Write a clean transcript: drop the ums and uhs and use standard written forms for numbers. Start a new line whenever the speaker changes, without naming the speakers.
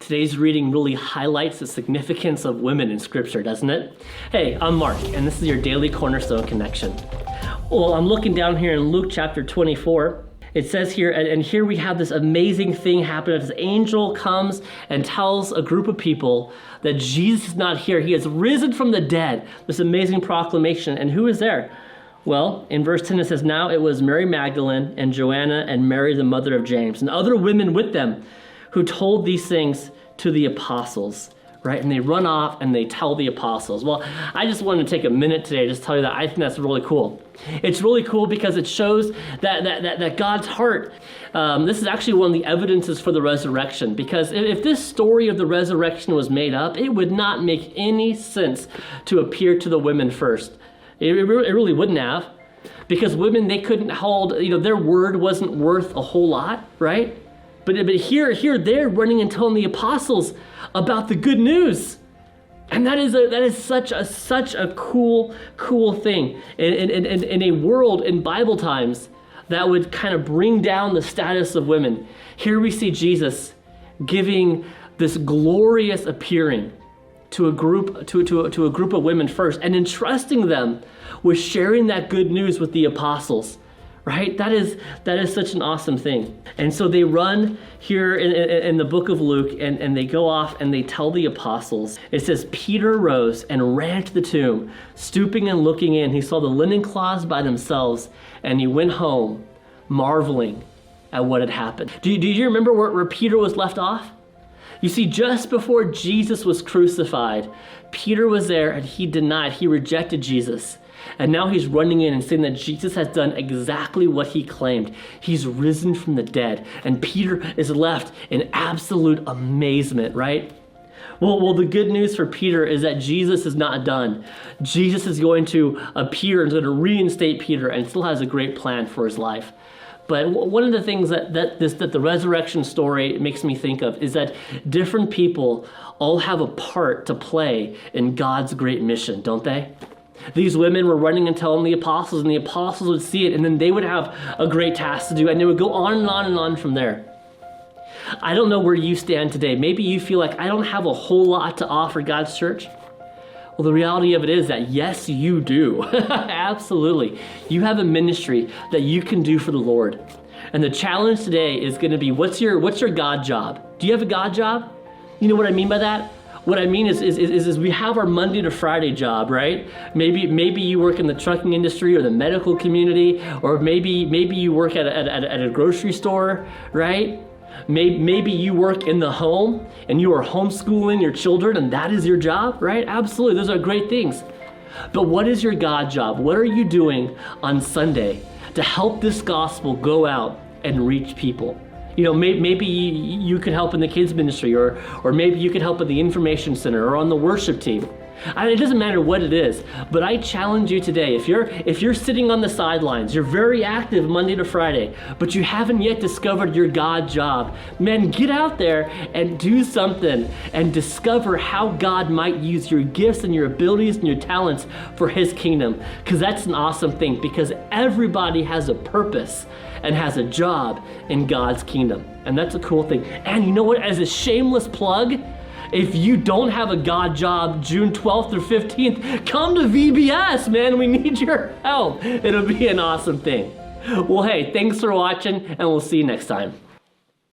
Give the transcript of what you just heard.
Today's reading really highlights the significance of women in Scripture, doesn't it? Hey, I'm Mark, and this is your daily Cornerstone Connection. Well, I'm looking down here in Luke chapter 24. It says here, and here we have this amazing thing happen. This angel comes and tells a group of people that Jesus is not here. He has risen from the dead. This amazing proclamation. And who is there? Well, in verse 10 it says, now it was Mary Magdalene and Joanna and Mary the mother of James and other women with them who told these things to the apostles, right? And they run off and they tell the apostles. Well, I just wanted to take a minute today to just tell you that I think that's really cool. It's really cool because it shows that God's heart. This is actually one of the evidences for the resurrection, because if this story of the resurrection was made up, it would not make any sense to appear to the women first. It really wouldn't have, because women, they couldn't hold, their word wasn't worth a whole lot, right? But here they're running and telling the apostles about the good news. And that is such a cool thing in a world in Bible times that would kind of bring down the status of women. Here we see Jesus giving this glorious appearing to a group of women first, and entrusting them with sharing that good news with the apostles. Right? That is such an awesome thing. And so they run here in the book of Luke, and they go off and they tell the apostles. It says, Peter rose and ran to the tomb. Stooping and looking in, he saw the linen cloths by themselves, and he went home, marveling at what had happened. Do you remember where Peter was left off? You see, just before Jesus was crucified, Peter was there and he rejected Jesus. And now he's running in and saying that Jesus has done exactly what he claimed. He's risen from the dead. And Peter is left in absolute amazement, right? Well, the good news for Peter is that Jesus is not done. Jesus is going to appear and is going to reinstate Peter, and still has a great plan for his life. But one of the things that the resurrection story makes me think of is that different people all have a part to play in God's great mission, don't they? These women were running and telling the apostles, and the apostles would see it, and then they would have a great task to do, and they would go on and on and on from there. I don't know where you stand today. Maybe you feel like, I don't have a whole lot to offer God's church. Well, the reality of it is that yes, you do. Absolutely. You have a ministry that you can do for the Lord. And the challenge today is going to be, what's your God job? Do you have a God job? You know what I mean by that? What I mean is we have our Monday to Friday job, right? Maybe you work in the trucking industry or the medical community, or maybe you work at a grocery store, right? Maybe you work in the home and you are homeschooling your children, and that is your job, right? Absolutely, those are great things. But what is your God job? What are you doing on Sunday to help this gospel go out and reach people? Maybe you could help in the kids ministry, or maybe you could help at the information center or on the worship team. It doesn't matter what it is, but I challenge you today, if you're sitting on the sidelines, you're very active Monday to Friday, but you haven't yet discovered your God job, man, get out there and do something and discover how God might use your gifts and your abilities and your talents for his kingdom, because that's an awesome thing, because everybody has a purpose and has a job in God's kingdom, and that's a cool thing. And you know what, as a shameless plug, if you don't have a God job June 12th or 15th, come to VBS, man. We need your help. It'll be an awesome thing. Well, hey, thanks for watching, and we'll see you next time.